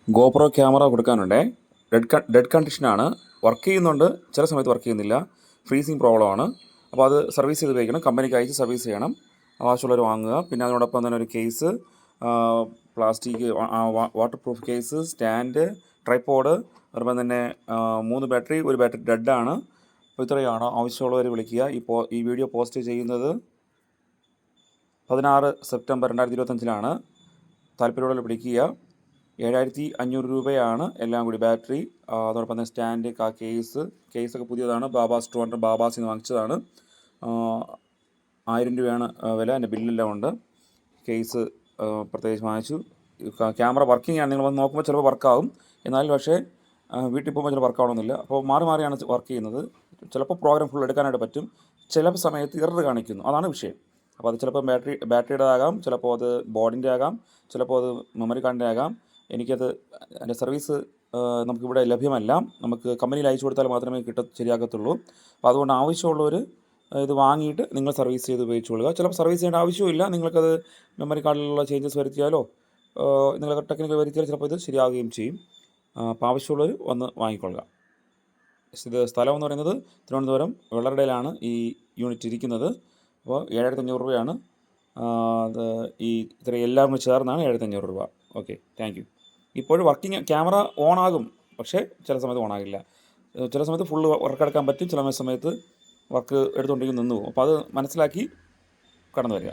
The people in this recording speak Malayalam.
ഗോപ്രോ ക്യാമറ കൊടുക്കാനുണ്ടേ. ഡെഡ് കണ്ടീഷനാണ്. വർക്ക് ചെയ്യുന്നുണ്ട്, ചില സമയത്ത് വർക്ക് ചെയ്യുന്നില്ല. ഫ്രീസിങ് പ്രോബ്ലമാണ്. അപ്പോൾ അത് സർവീസ് ചെയ്ത് ഉപയോഗിക്കണം. കമ്പനിക്ക് അയച്ച് സർവീസ് ചെയ്യണം. ആവശ്യമുള്ളവർ വാങ്ങുക. പിന്നെ അതിനോടൊപ്പം തന്നെ ഒരു case, plastic water proof case, stand, tripod, അതുപോലെ തന്നെ 3 ബാറ്ററി, ഒരു ബാറ്ററി ഡെഡാണ്. അപ്പോൾ ഇത്രയാണ്. ആവശ്യമുള്ളവർ വിളിക്കുക. ഈ വീഡിയോ പോസ്റ്റ് ചെയ്യുന്നത് 16 സെപ്റ്റംബർ 2025 താല്പര്യമുള്ളവർ വിളിക്കുക. 7500 രൂപയാണ് എല്ലാം കൂടി. ബാറ്ററി, അതോടൊപ്പം തന്നെ സ്റ്റാൻഡ്, കേസൊക്കെ പുതിയതാണ്. ബാബാസ് 200 ബാബാസിൽ നിന്ന് വാങ്ങിച്ചതാണ്. 1000 രൂപയാണ് വില. എൻ്റെ ബില്ലെല്ലാം ഉണ്ട്. കേസ് പ്രത്യേകിച്ച് വാങ്ങിച്ചു. ക്യാമറ വർക്കിംഗ് ആണ്. നിങ്ങൾ വന്ന് നോക്കുമ്പോൾ ചിലപ്പോൾ വർക്കാവും. എന്നാലും പക്ഷേ വീട്ടിൽ പോകുമ്പോൾ ചിലപ്പോൾ വർക്കാവണമെന്നില്ല. അപ്പോൾ മാറിയാണ് വർക്ക് ചെയ്യുന്നത്. ചിലപ്പോൾ പ്രോഗ്രാം ഫുൾ എടുക്കാനായിട്ട് പറ്റും, ചില സമയത്ത് എറർ കാണിക്കുന്നു. അതാണ് വിഷയം. അപ്പോൾ അത് ചിലപ്പോൾ ബാറ്ററിയുടെ ആകാം, ചിലപ്പോൾ അത് ബോർഡിൻ്റെ ആകാം, ചിലപ്പോൾ അത് മെമ്മറി കാർഡിൻ്റെ ആകാം. എൻ്റെ സർവീസ് നമുക്കിവിടെ ലഭ്യമല്ല. നമുക്ക് കമ്പനിയിൽ അയച്ചു കൊടുത്താൽ മാത്രമേ ശരിയാക്കത്തുള്ളൂ. അപ്പോൾ അതുകൊണ്ട് ആവശ്യമുള്ളവർ ഇത് വാങ്ങിയിട്ട് നിങ്ങൾ സർവീസ് ചെയ്ത് ഉപയോഗിച്ചുകൊള്ളുക. ചിലപ്പോൾ സർവീസ് ചെയ്യേണ്ട ആവശ്യമില്ല. നിങ്ങൾക്കത് മെമ്മറി കാർഡിലുള്ള ചേഞ്ചസ് വരുത്തിയാലോ നിങ്ങൾ ടെക്നിക്കൽ വരുത്തിയാൽ ചിലപ്പോൾ ഇത് ശരിയാവുകയും ചെയ്യും. അപ്പോൾ ആവശ്യമുള്ളവർ വന്ന് വാങ്ങിക്കൊള്ളുക. ഇത് സ്ഥലം എന്ന് പറയുന്നത് തിരുവനന്തപുരം വെള്ളറടയിലാണ് ഈ യൂണിറ്റ് ഇരിക്കുന്നത്. അപ്പോൾ 7500 രൂപയാണ്. അത് ഇത്ര എല്ലാം ചേർന്നാണ് 7500 രൂപ. Okay, thank you. ഇപ്പോഴും വർക്കിംഗ് ക്യാമറ ഓൺ ആകും, പക്ഷേ ചില സമയത്ത് ഓൺ ആകില്ല. ചില സമയത്ത് ഫുള്ള് വർക്ക് എടുക്കാൻ പറ്റും, ചില സമയത്ത് വർക്ക് എടുത്തുകൊണ്ടെങ്കിൽ നിന്ന് പോകും. അപ്പോൾ അത് മനസ്സിലാക്കി കടന്നു വരിക.